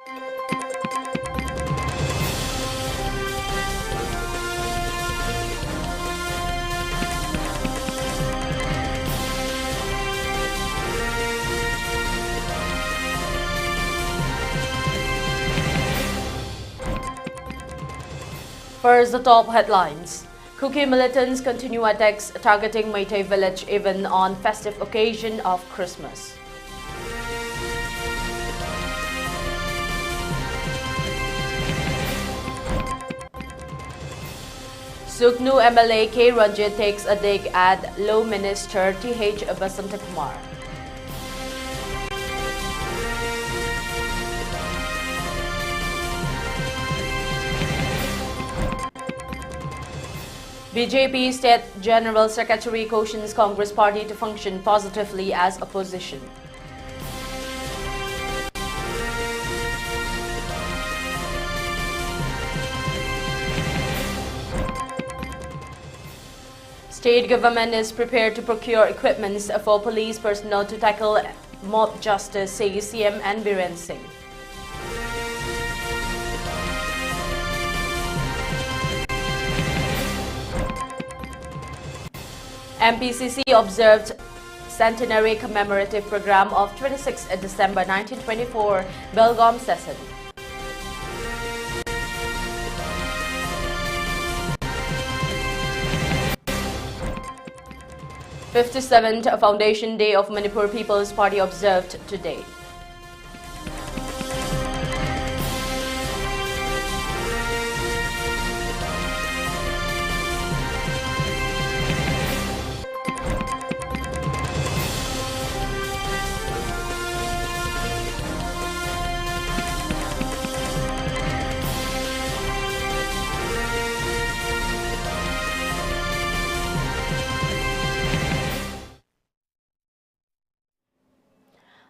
First, the top headlines. Kuki militants continue attacks targeting Meitei village even on festive occasion of Christmas. Suknu MLA K. Ranjit takes a dig at Law Minister T.H. Basantakumar. BJP State General Secretary cautions Congress Party to function positively as opposition. State government is prepared to procure equipments for police personnel to tackle mob justice, says CM and Biren Singh. MPCC observed centenary commemorative program of 26 December 1924 Belgaum session. '57th Foundation Day of Manipur People's Party observed today.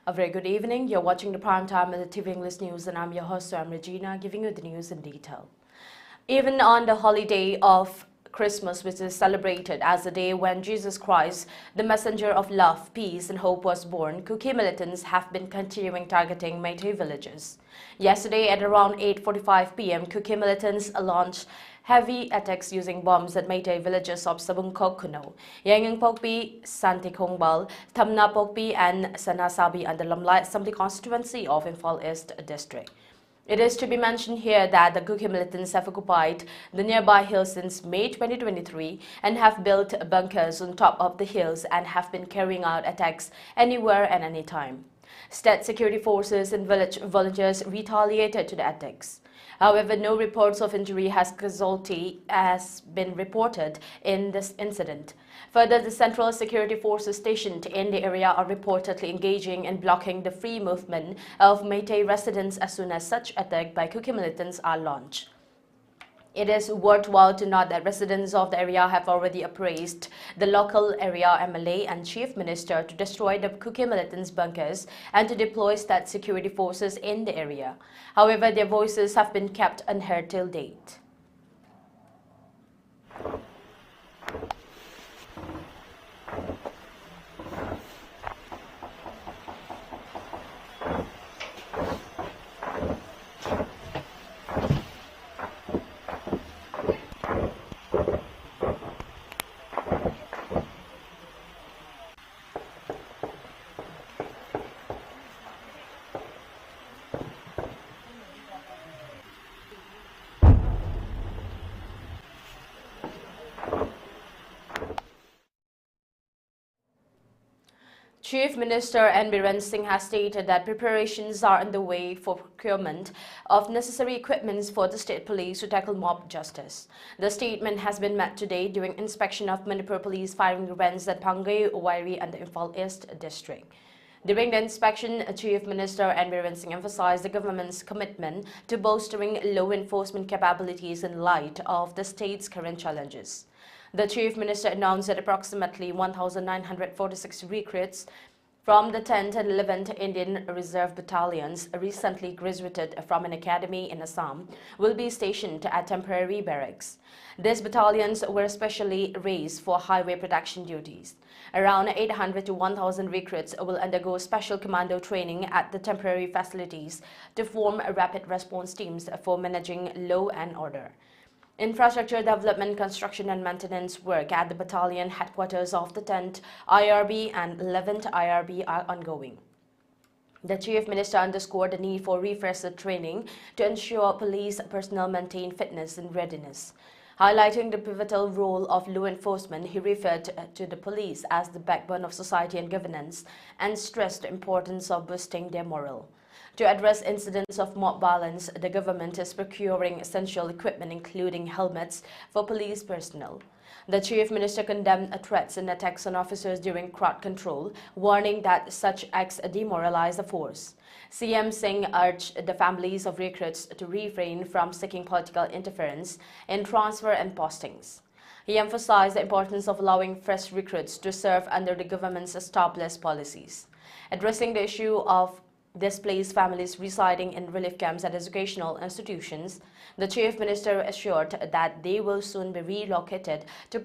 A very good evening. You're watching the primetime ELITETV English News and I'm your host, Soyam Ragina, giving you the news in detail. Even on the holiday of Christmas, which is celebrated as the day when Jesus Christ, the messenger of love, peace and hope was born, Kuki militants have been continuing targeting Meitei villages. Yesterday at around 8:45 p.m, Kuki militants launched heavy attacks using bombs at Meitei villages of Sabungkok Kuno, Yangang Pokpi, Santikongbal, Thamna Pokpi and Sanasabi under Lamlai Assembly constituency of Imphal East district. It is to be mentioned here that the Kuki militants have occupied the nearby hills since May 2023 and have built bunkers on top of the hills and have been carrying out attacks anywhere and anytime. State security forces and village volunteers retaliated to the attacks. However, no reports of injury casualty has been reported in this incident. Further, the Central Security Forces stationed in the area are reportedly engaging in blocking the free movement of Meitei residents as soon as such attack by Kuki militants are launched. It is worthwhile to note that residents of the area have already appraised the local area MLA and Chief Minister to destroy the Kuki militants' bunkers and to deploy state security forces in the area. However, their voices have been kept unheard till date. Chief Minister Biren Singh has stated that preparations are underway for procurement of necessary equipments for the state police to tackle mob justice. The statement has been made today during inspection of Manipur police firing events at Pangai, Wairi and the Imphal East district. During the inspection, Chief Minister Biren Singh emphasized the government's commitment to bolstering law enforcement capabilities in light of the state's current challenges. The Chief Minister announced that approximately 1,946 recruits From the 10th and 11th Indian Reserve Battalions, recently graduated from an academy in Assam, will be stationed at temporary barracks. These battalions were specially raised for highway protection duties. Around 800 to 1,000 recruits will undergo special commando training at the temporary facilities to form rapid response teams for managing law and order. Infrastructure development, construction and maintenance work at the battalion headquarters of the 10th IRB and 11th IRB are ongoing. The Chief Minister underscored the need for refresher training to ensure police personnel maintain fitness and readiness. Highlighting the pivotal role of law enforcement, he referred to the police as the backbone of society and governance and stressed the importance of boosting their morale. To address incidents of mob violence, the government is procuring essential equipment including helmets for police personnel. The Chief Minister condemned threats and attacks on officers during crowd control, warning that such acts demoralize the force. CM Singh urged the families of recruits to refrain from seeking political interference in transfer and postings. He emphasized the importance of allowing fresh recruits to serve under the government's established policies. Addressing the issue of displaced families residing in relief camps at educational institutions, the Chief Minister assured that they will soon be relocated to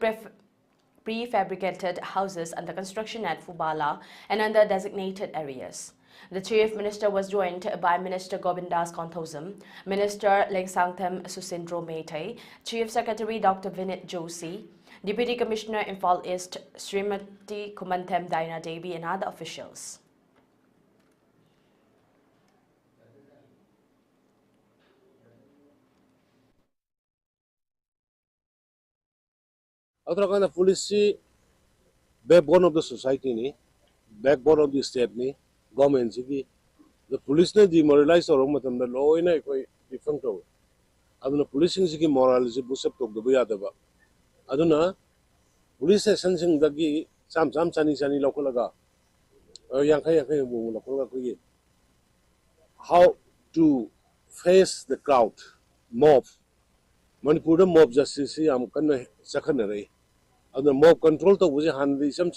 prefabricated houses under construction at Fubala and under designated areas. The Chief Minister was joined by Minister Govindas Konthosam, Minister Lengsangtham Susindro Meitei, Chief Secretary Dr. Vinit Joshi, Deputy Commissioner Imphal East Srimati Kumanthem Daina Devi and other officials. Uttarakhand police backbone of the society ni, backbone of the state ni, government ki, the police ne demoralize or matam the law ina koi different ho. Aduna policing ki moral is busap tok the buya deba. Aduna police sensing dagi sam chani lokalaga. Yang kaya bu lokalaga koi. How to face the crowd, mob. Manipur mob justice am kan secondary. The mob control to was a hand some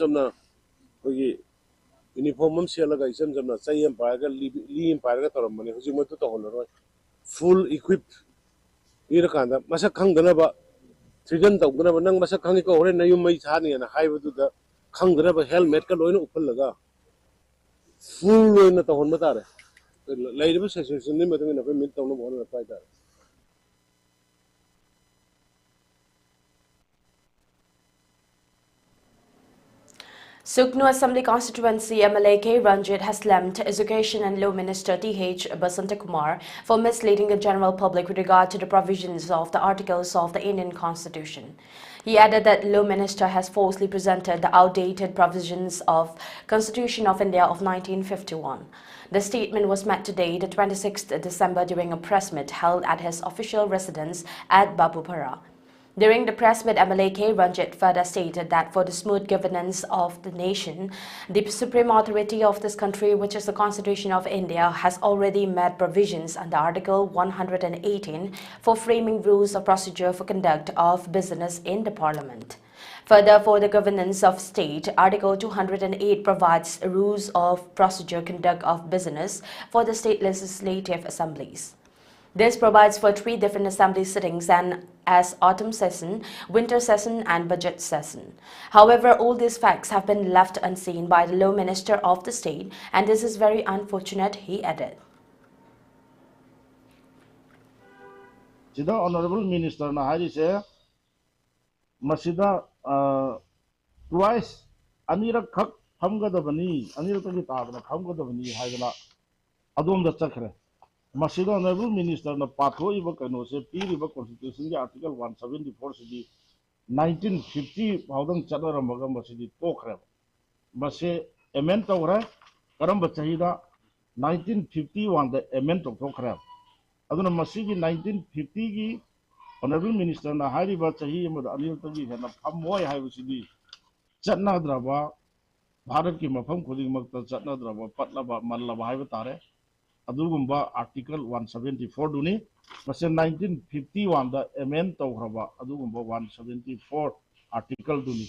uniform Sialaga some Soyam Paraga, Lee Paraga or money, who's to the full equipped. Irakanda, Masakang Ganaba, Trigan the Gunavanang Masakaniko, or you may honey and a highway to the Kanganaba helmet, Kaloino Upalaga. Full in the Honmatare. Lady sessions in the middle of a minute on the fighter. Suknu Assembly Constituency MLA K. Ranjit has slammed Education and Law Minister T.H. Basantakumar for misleading the general public with regard to the provisions of the articles of the Indian Constitution. He added that Law Minister has falsely presented the outdated provisions of Constitution of India of 1951. The statement was made today, the 26th December, during a press meet held at his official residence at Babupara. During the press meet, MLA K. Ranjit further stated that for the smooth governance of the nation, the supreme authority of this country, which is the Constitution of India, has already made provisions under Article 118 for framing rules of procedure for conduct of business in the Parliament. Further, for the governance of state, Article 208 provides rules of procedure conduct of business for the state legislative assemblies. This provides for 3 different assembly sittings and as autumn session, winter session and budget session. However, all these facts have been left unseen by the Law Minister of the state, and this is very unfortunate, he added. Sida Honorable Minister na hari se masida twice anirak khak thamgadabani anirak ki tabna thamgadabani haidana adom da chakre. Masida Honorable Minister na patho iba kano se piriba Constitution ki Article 174 sidi 1950 bhaudang chadara magam basidi tokre. Base amend tawra karam bachahida 1951 the amend tokre. Aduna masigi 1950 ki Honorable Minister na hari ba chahi amad ELITETV na phamoi haibusidi chatna draba Bharat ki mafam khuding makta chatna draba patlaba mallaba haiba tare. Adugumba Article 174 duni, masa 1951 da amend tawhraba adugumba 174 Article duni.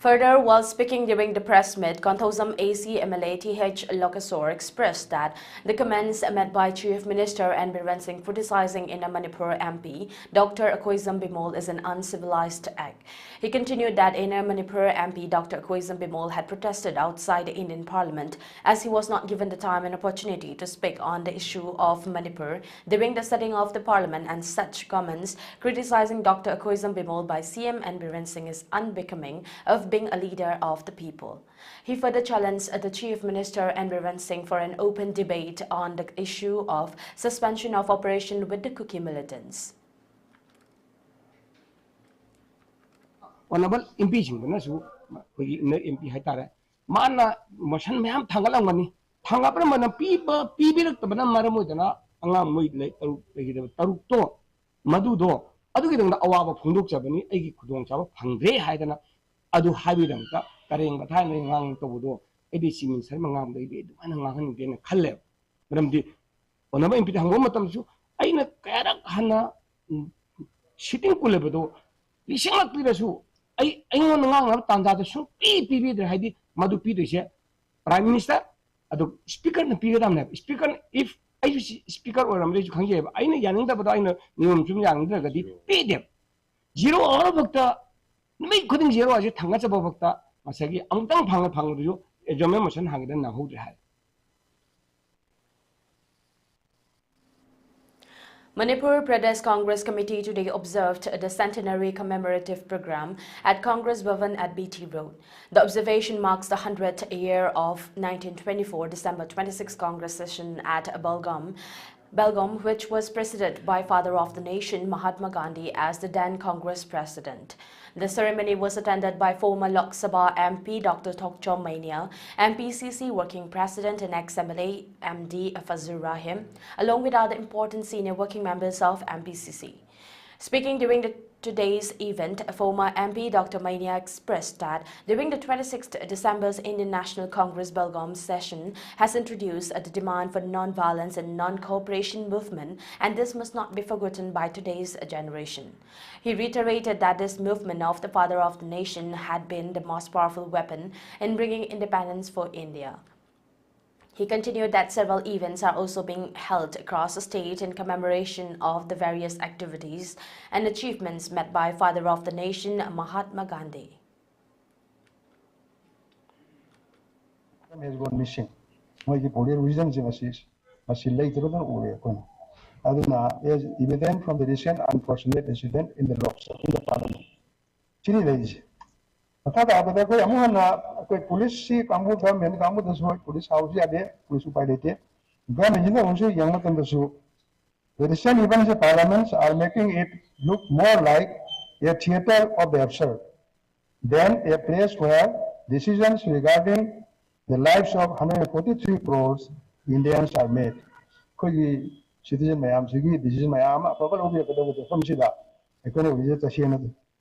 Further, while speaking during the press meet, Konthosam AC MLA TH Lokasor expressed that the comments met by Chief Minister and Biren Singh criticizing in a Manipur MP, Dr. Akoizam Bimol, is an uncivilized act. He continued that in a Manipur MP, Dr. Akoizam Bimol had protested outside the Indian Parliament as he was not given the time and opportunity to speak on the issue of Manipur during the sitting of the Parliament, and such comments criticizing Dr. Akoizam Bimol by CM and Biren Singh is unbecoming of being a leader of the people. He further challenged the Chief Minister and Biren Singh for an open debate on the issue of suspension of operation with the Kuki militants. Honorable impeachment na su MP haitare mana motion mayam thangalang mani thangapra mana pibirak tabana maramu dana anga moi le taruk to madu do adu gi dang awaba phungdok chabani agi khudong chaba phangre haidana adu habirang ka kareng ba thai ngang to do edi simin sai mangam dei de mana ngang den khalle maramdi honorable MP hangom matam su aina karak hana sitting kulebedo lisingak pirasu I want to tanda the so PPV the Heidi Madu Peter Prime Minister, Speaker and period Speaker if I speaker or American Kanye, I know Yanita, but I know Num Jumyang pay them. Zero all of the make couldn't zero as a Tangasa Bokta, Masagi, Amtang Panga Pangu, a German motion hanged and hold the head. Manipur Pradesh Congress Committee today observed the centenary commemorative program at Congress Bhavan at BT Road. The observation marks the 100th year of 1924 December 26 Congress session at Belgaum, which was presided by Father of the Nation Mahatma Gandhi as the then Congress President. The ceremony was attended by former Lok Sabha MP Dr. Thokchom Mania, MPCC Working President and ex-MLA MD Fazur Rahim, along with other important senior working members of MPCC. Speaking during today's event, former MP Dr. Mania expressed that during the 26th December's Indian National Congress Belgaum session has introduced the demand for non-violence and non-cooperation movement, and this must not be forgotten by today's generation. He reiterated that this movement of the Father of the Nation had been the most powerful weapon in bringing independence for India. He continued that several events are also being held across the state in commemoration of the various activities and achievements met by Father of the Nation Mahatma Gandhi. Has gone missing. My reasons is evident from the recent unfortunate incident in the Parliament. Chini ladies. Police government police house police the recent events in parliaments are making it look more like a theater of the absurd than a place where decisions regarding the lives of 143 crores Indians are made. Citizen mayam decision mayam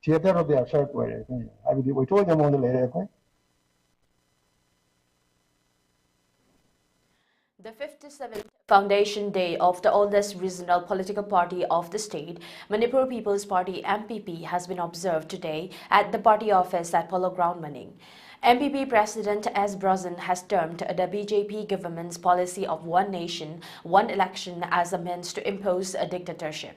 theater of the absurd way. I will we told them on the later. The 57th Foundation Day of the oldest regional political party of the state, Manipur People's Party MPP, has been observed today at the party office at Polo Ground, Maning. MPP President S. Brozin has termed the BJP government's policy of one nation, one election as a means to impose a dictatorship.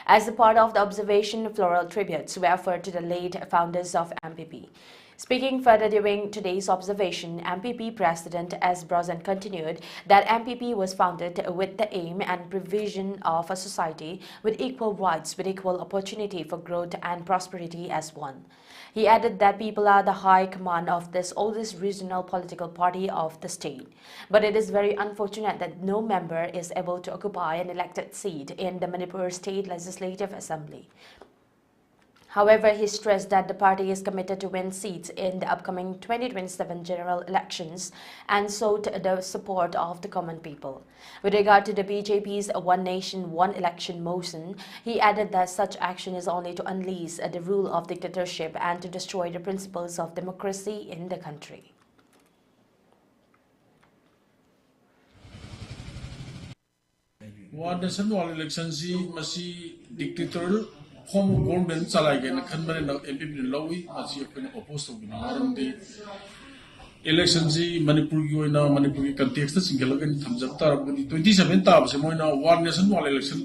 As a part of the observation, floral tributes were offered to the late founders of MPP. Speaking further during today's observation, MPP President S. Brozin continued that MPP was founded with the aim and provision of a society with equal rights, with equal opportunity for growth and prosperity as one. He added that people are the high command of this oldest regional political party of the state. But it is very unfortunate that no member is able to occupy an elected seat in the Manipur State Legislative Assembly. However, he stressed that the party is committed to win seats in the upcoming 2027 general elections and sought the support of the common people. With regard to the BJP's One Nation, One Election motion, he added that such action is only to unleash the rule of dictatorship and to destroy the principles of democracy in the country. One Nation, One Election, masi dictatorial form of government salai gen khan bane na MP lawi asi ko oppose to maram di election ji Manipur gi oina Manipur gi context ta single gan thamjab ta rab di 27 ta se moina one nation wal election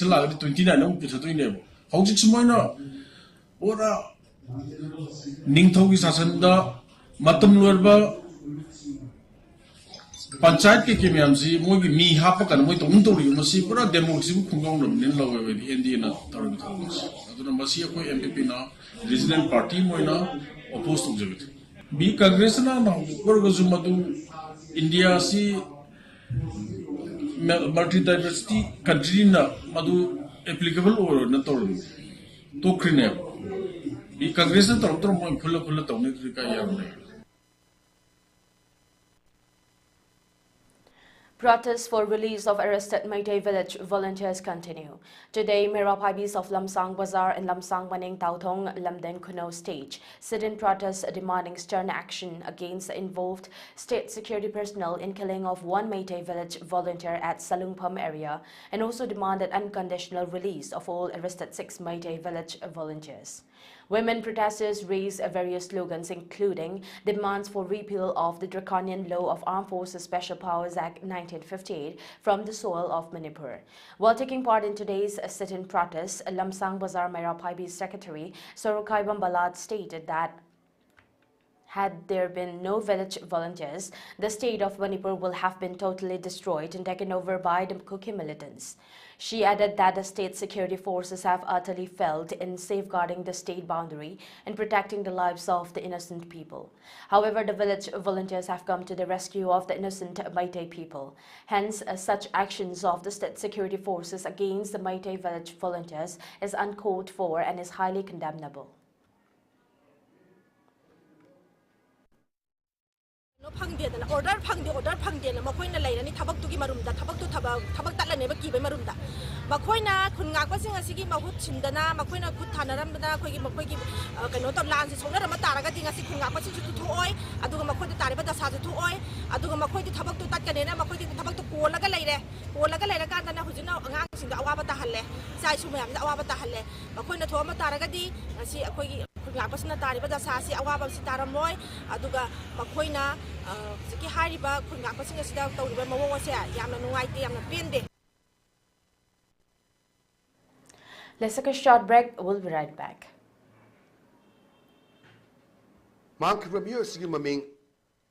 la 29 no ki thatu ne bo hojik sumoina ora ningthau gi sasan da matam lorba panchayat के ma'am से मोगी मी हापकन मोई तोम तोरी मसी पूरा democracy को खुंगाव नमने लवे NDA ना तोरन थामस अदुना मसी अखोय एमपीपी ना रीजनल पार्टी मोइना अपोज तो जगत बी कांग्रेस ना ना वर्गजु मदु इंडिया सी मल्टी डाइवर्सिटी कंट्री ना मदु एप्लीकेबल और न तोरन तो क्रिने बी कांग्रेस ना तोरन तोरन मोई खुला खुला तोने का यार Protests for release of arrested Meitei village volunteers continue. Today, Meraphaibis of Lamsang Bazar and Lamsang Maning Tauthong Lamden Kuno stage sit-in protests demanding stern action against the involved state security personnel in killing of one Meitei village volunteer at Salungpam area, and also demanded unconditional release of all arrested 6 Meitei village volunteers. Women protesters raised various slogans including demands for repeal of the draconian law of Armed Forces Special Powers Act 1958 from the soil of Manipur. While taking part in today's sit-in protest, Lamsang Bazar Meraphaibis Secretary Sorokai Bambalad stated that had there been no village volunteers, the state of Manipur will have been totally destroyed and taken over by the Kuki militants. She added that the state security forces have utterly failed in safeguarding the state boundary and protecting the lives of the innocent people. However, the village volunteers have come to the rescue of the innocent Meitei people. Hence, such actions of the state security forces against the Meitei village volunteers is uncalled for and is highly condemnable. Order phangde na makoy na layrani thabak tugi marumda thabak tatlane ba kibe marumda makoy na khungak pasing asigi mahut chindana makoy na khut thanaramda khoi gi makoy gi kaino to lan si sonara ma taraga dinga si khungak pasing chu thu oi aduga makoy de tare ba da sa thu oi aduga makoy di thabak tu tatkane na makoy di thabak tu kolaga layre ka na hujina angang singa awaba ta halle sai su mayam da awaba ta halle makoy na thoma taraga di si akhoi gi khungak pasing tare ba da sa si awaba si taramoi aduga makoy na Ziki Hariba, Kungapas in the South, Let's take a short break. We'll be right back. Mark Rabio Sigimaming,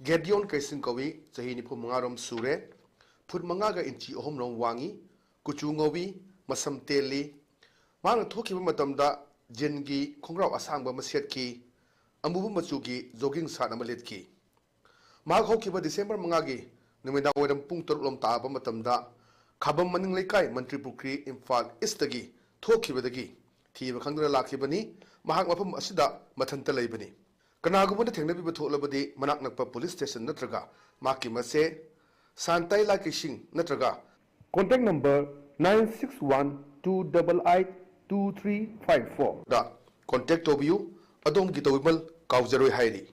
Gedion Kaisinkowi, Sahini Pumangarom Sure, Put Mangaga in Chi Homron Wangi, Kuchungowi, Masam Teli, Mang Toki Matamda, Jengi, Kongra Asanga Masiatki, Amubu Matsuki, Zoging Sanamaletki. Mag Hokiba December Mangagi, Numida Wedam Punctor Lom Taba Matamda, Kabam Maning Lekai, Mantripukri, Imphal, Istagi, Tokibadagi, Tiva Kandra Lakibani, Mahangapam Asida, Matanta Labani. Kanaguman the Tengabi Tolabadi, Manaknapa Police Station Natraga, Maki Mase, Santai Lakishing Natraga. Contact number 961-288-2354. Da contact of you, Adom Gitawimal, Kauzero Heidi.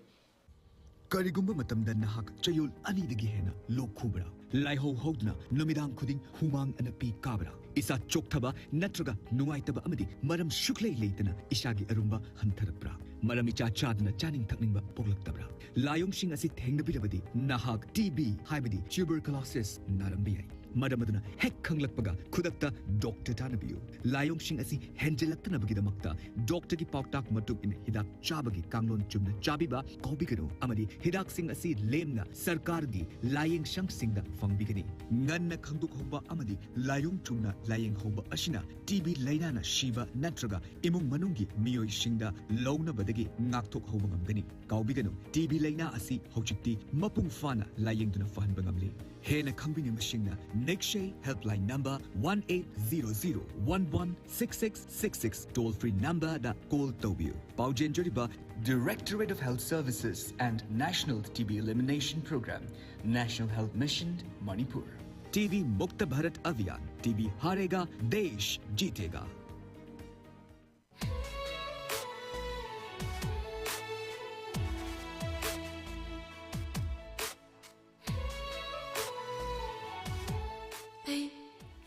Karigumba matamda nahak chayol anidagi hena lokhubra laiho hodna numidang khuding humang anapi kabra isa chokthaba natraga nuaitaba amadi maram shuklei leitana ishagi arumba hantarapra maram icha chadna chaning thakningba poglaktabra layong sing asi thengnabirabadi nahak TB haibadi tuberculosis narambi Madamaduna hek kanglakpaga kudakta doctor tanabiyu layong sing asi henjelaktanabagidamakta doctor ki pautak matuk in hidak chabagi kanglon chumna chabiba kobigano amadi hidak sing asi lemna sarkar gi laying shang singda fangbigani nganna khangduk hoba amadi layong chumna laying hoba ashina TB lainana shiva natraga imung manungi miyoi singda lowna badagi ngakthok hoba ngamgani kawbigano TB laina asi hojikti mapung fana laying duna fahanba ngamli hena khangbini mashingna Nekshay helpline number 1800-116666 toll-free number da call Tobio. Paujen Joriba, Directorate of Health Services and National TB Elimination Program, National Health Mission, Manipur. TB Mukta Bharat Abhiyan, TB Harega, Desh Jeetega.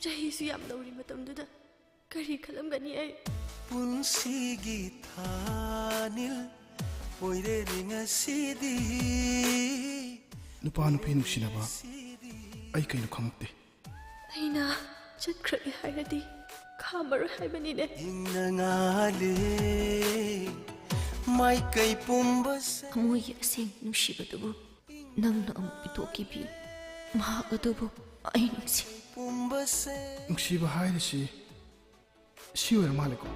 Chahi su yam nauri matamduda kari Kari kalamgani ay. Punsigi thanil oire ringa sidi. Nupa nupi nuksinaba ay kayo nukhamukte. Aina chakray hayradi kamar haybanine. Ingna ngale mai kay pumbas. Amoy asing nushibatubu nang na ang pitoki pi mahakatubu ay nungsi. Nuksiba hayrisi siyo maliko.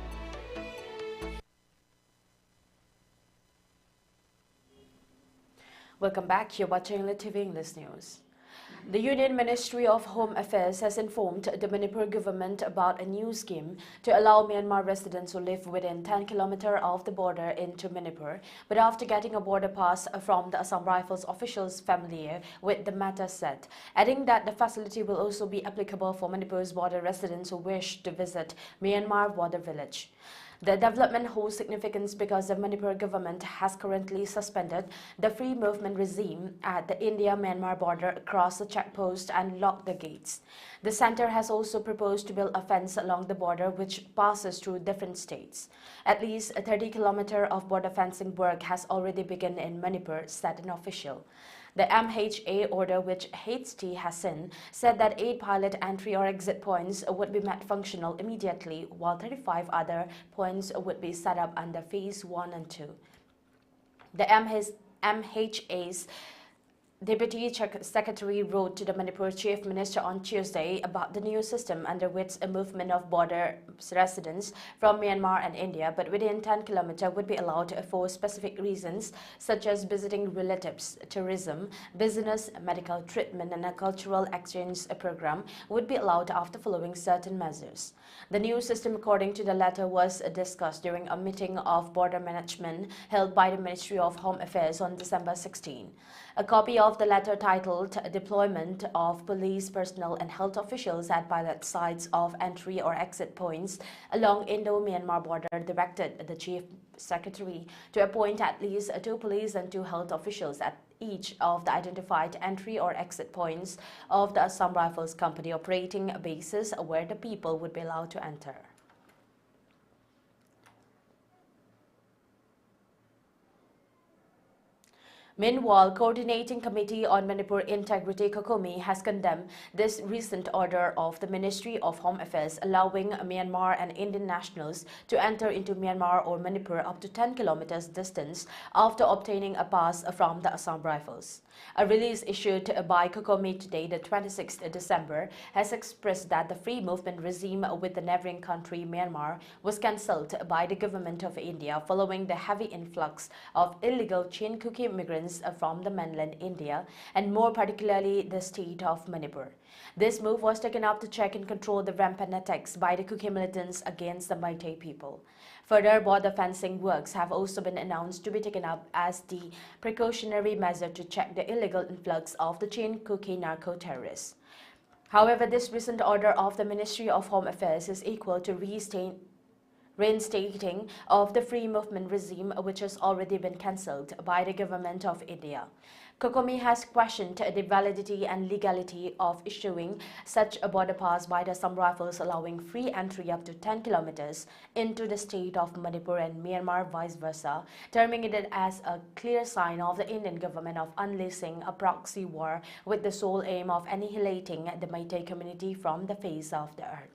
Welcome back. You're watching ELITETV English News. The Union Ministry of Home Affairs has informed the Manipur government about a new scheme to allow Myanmar residents who live within 10 kilometers of the border into Manipur, but after getting a border pass from the Assam Rifles officials familiar with the matter said, adding that the facility will also be applicable for Manipur's border residents who wish to visit Myanmar border village. The development holds significance because the Manipur government has currently suspended the free movement regime at the India-Myanmar border across the checkpost and locked the gates. The centre has also proposed to build a fence along the border which passes through different states. At least 30 kilometers of border fencing work has already begun in Manipur, said an official. The MHA order, which HT has seen, said that 8 pilot entry or exit points would be made functional immediately, while 35 other points would be set up under Phase 1 and 2. The MHA's Deputy Secretary wrote to the Manipur Chief Minister on Tuesday about the new system under which a movement of border residents from Myanmar and India, but within 10 kilometers, would be allowed for specific reasons such as visiting relatives, tourism, business, medical treatment, and a cultural exchange program would be allowed after following certain measures. The new system, according to the letter, was discussed during a meeting of border management held by the Ministry of Home Affairs on December 16. A copy of the letter titled Deployment of Police Personnel and Health Officials at Pilot Sites of Entry or Exit Points along Indo-Myanmar border directed the Chief Secretary to appoint at least 2 police and 2 health officials at each of the identified entry or exit points of the Assam Rifles Company operating bases where the people would be allowed to enter. Meanwhile, Coordinating Committee on Manipur Integrity (COCOMI) has condemned this recent order of the Ministry of Home Affairs allowing Myanmar and Indian nationals to enter into Myanmar or Manipur up to 10 kilometers distance after obtaining a pass from the Assam Rifles. A release issued by COCOMI today, the 26th December, has expressed that the free movement regime with the neighboring country Myanmar was cancelled by the government of India following the heavy influx of illegal Chin-Kuki immigrants from the mainland India and more particularly the state of Manipur. This move was taken up to check and control the rampant attacks by the Kuki militants against the Meitei people. Further border fencing works have also been announced to be taken up as the precautionary measure to check the illegal influx of the Chin-Kuki narco-terrorists. However, this recent order of the Ministry of Home Affairs is equal to reinstating of the free movement regime, which has already been cancelled by the government of India. COCOMI has questioned the validity and legality of issuing such a border pass by the Assam Rifles allowing free entry up to 10 kilometers into the state of Manipur and Myanmar vice versa, terming it as a clear sign of the Indian government of unleashing a proxy war with the sole aim of annihilating the Meitei community from the face of the earth.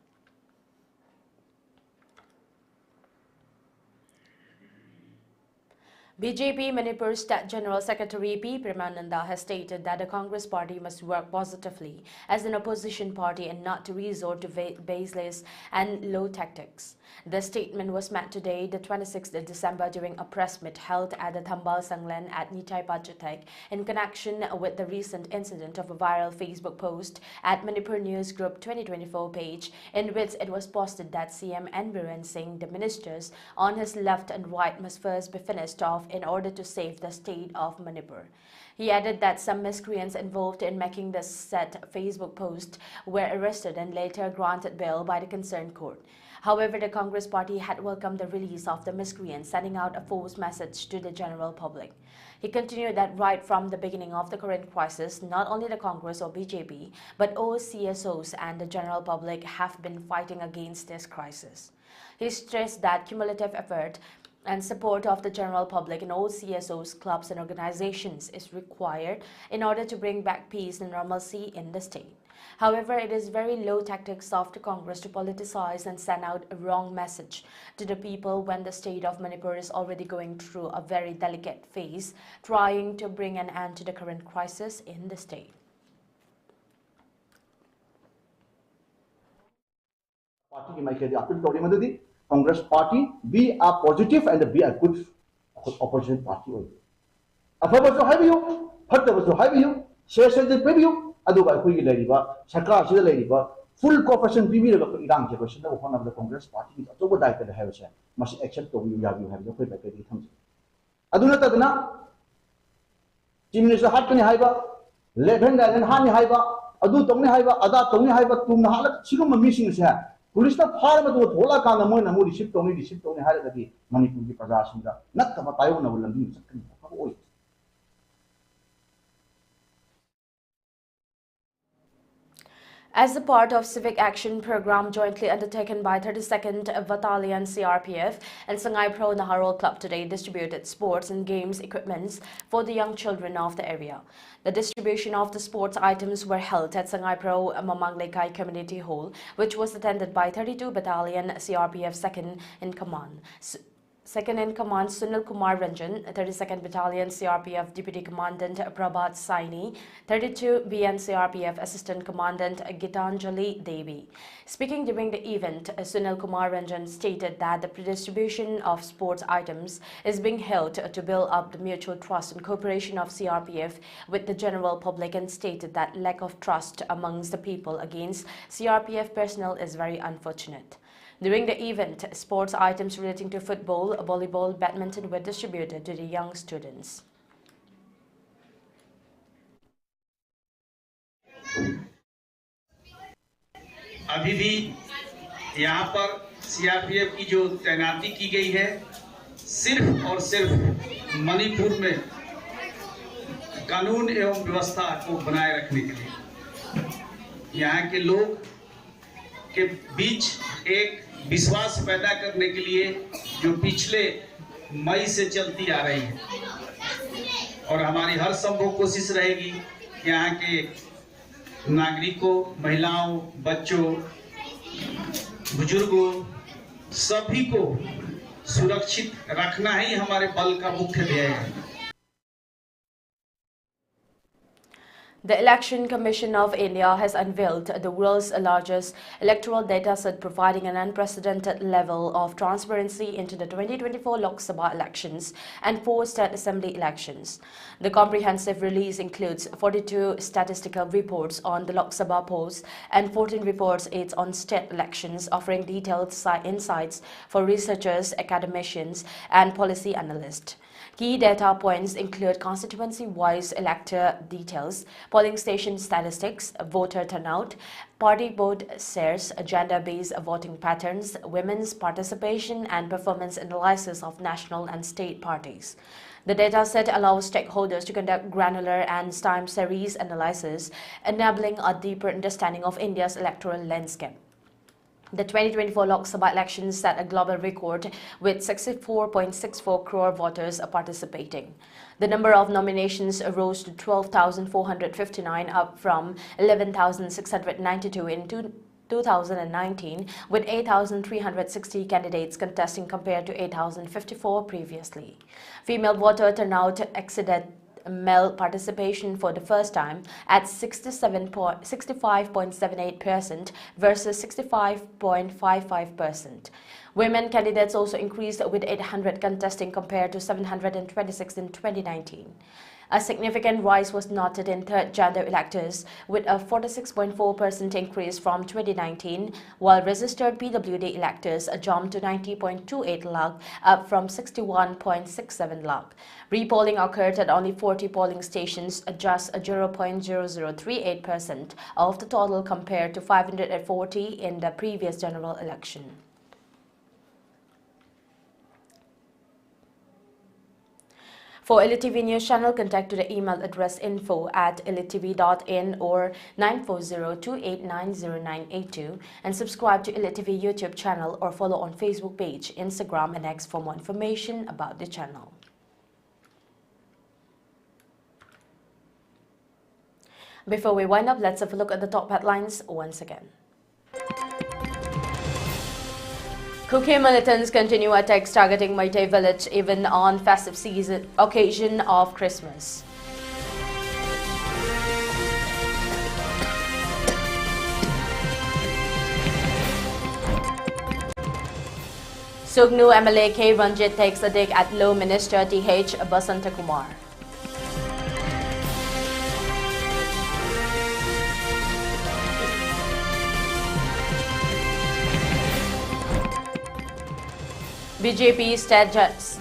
BJP Manipur State General Secretary P. Premananda has stated that the Congress party must work positively as an opposition party and not to resort to baseless and low tactics. The statement was made today, the 26th of December, during a press meet held at the Thambal Sanglen at Nitai Pachatek in connection with the recent incident of a viral Facebook post at Manipur News Group 2024 page, in which it was posted that CM N. Biren Singh, the ministers on his left and right, must first be finished off in order to save the state of Manipur. He added that some miscreants involved in making the said Facebook post were arrested and later granted bail by the concerned court. However, the Congress party had welcomed the release of the miscreants, sending out a false message to the general public. He continued that right from the beginning of the current crisis, not only the Congress or BJP, but all CSOs and the general public have been fighting against this crisis. He stressed that cumulative effort and support of the general public in all CSOs, clubs and organizations is required in order to bring back peace and normalcy in the state. However, it is very low tactics of the Congress to politicize and send out a wrong message to the people when the state of Manipur is already going through a very delicate phase, trying to bring an end to the current crisis in the state. Congress party, we are positive and we are good opposition party. Afabaso have you, Hatabaso have you, Session have you, Aduba Hui Ladiba, Sakar Ladiba, full cooperation be Iran question of one of the Congress party, October Dike and have must accept to you have the way by the country. Aduna Tadana, Jim is a Hatani Haiba, Levenda and Hani Haiba, Adu Tony Haiba, Ada Tony Haiba, Tumna, Chiguma missing here. Police the Parliament would hold a kind of money, ship only had the Manipur Pazas, not the Patayona will be. As a part of civic action program jointly undertaken by 32nd Battalion CRPF and Sangai Pro Naharol Club today distributed sports and games equipments for the young children of the area. The distribution of the sports items were held at Sangai Pro Mamang Lekai Community Hall, which was attended by 32 Battalion CRPF 2nd in Command. Second in Command Sunil Kumar Ranjan, 32nd Battalion CRPF Deputy Commandant Prabhat Saini, 32 BN CRPF Assistant Commandant Gitanjali Devi. Speaking during the event, Sunil Kumar Ranjan stated that the distribution of sports items is being held to build up the mutual trust and cooperation of CRPF with the general public and stated that lack of trust amongst the people against CRPF personnel is very unfortunate. During the event, sports items relating to football, volleyball, badminton were distributed to the young students. अभी भी यहाँ पर CRPF की जो तैनाती की गई है सिर्फ और सिर्फ मणिपुर में कानून एवं व्यवस्था को बनाए रखने के लिए यहाँ के लोग के बीच एक विश्वास पैदा करने के लिए जो पिछले मई से चलती आ रही है और हमारी हर संभव कोशिश रहेगी कि यहाँ के नागरिकों, महिलाओं, बच्चों, बुजुर्गों सभी को सुरक्षित रखना ही हमारे बल का मुख्य ध्येय है। The Election Commission of India has unveiled the world's largest electoral dataset, providing an unprecedented level of transparency into the 2024 Lok Sabha elections and 4 state assembly elections. The comprehensive release includes 42 statistical reports on the Lok Sabha polls and 14 reports aids on state elections, offering detailed insights for researchers, academicians, and policy analysts. Key data points include constituency-wise elector details, polling station statistics, voter turnout, party vote shares, gender-based voting patterns, women's participation, and performance analysis of national and state parties. The dataset allows stakeholders to conduct granular and time series analysis, enabling a deeper understanding of India's electoral landscape. The 2024 Lok Sabha elections set a global record with 64.64 crore voters participating. The number of nominations rose to 12,459, up from 11,692 in 2019, with 8,360 candidates contesting compared to 8,054 previously. Female voter turnout exceeded male participation for the first time at 65.78% versus 65.55%. Women candidates also increased with 800 contesting compared to 726 in 2019. A significant rise was noted in third gender electors, with a 46.4% increase from 2019, while registered PWD electors jumped to 90.28 lakh, up from 61.67 lakh. Repolling occurred at only 40 polling stations, just 0.0038% of the total compared to 540 in the previous general election. For ELITETV News Channel, contact to the email address info@elitetv.in or 94028900982 and subscribe to ELITETV YouTube channel or follow on Facebook page, Instagram and X for more information about the channel. Before we wind up, let's have a look at the top headlines once again. Kukhi militants continue attacks targeting Meitei village even on festive season occasion of Christmas. Sugnu MLA K. Ranjit takes a dig at Law Minister TH Basantakumar. BJP State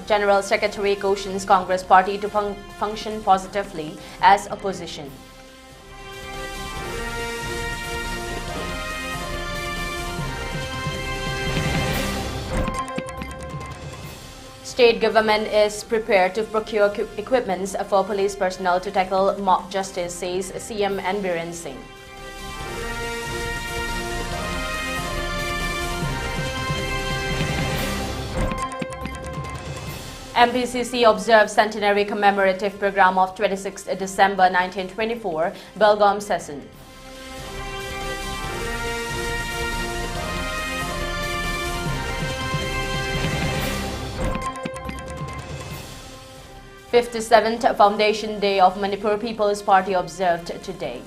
General Secretary cautions Congress Party to function positively as opposition. State government is prepared to procure equipments for police personnel to tackle mob justice, says CM and Biren Singh. MPCC observes centenary commemorative program of 26 December 1924, Belgaum session. '57th Foundation Day of Manipur People's Party observed today.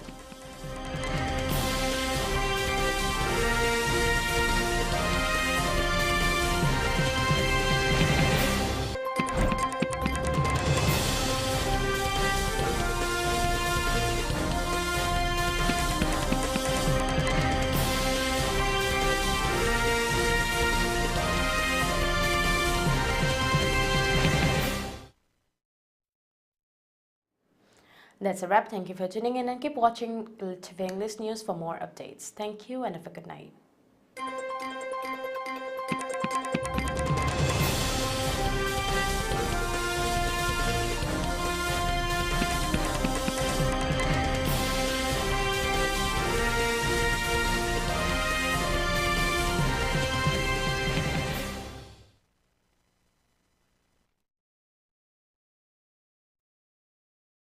That's a wrap. Thank you for tuning in and keep watching ELITETV English News for more updates. Thank you and have a good night.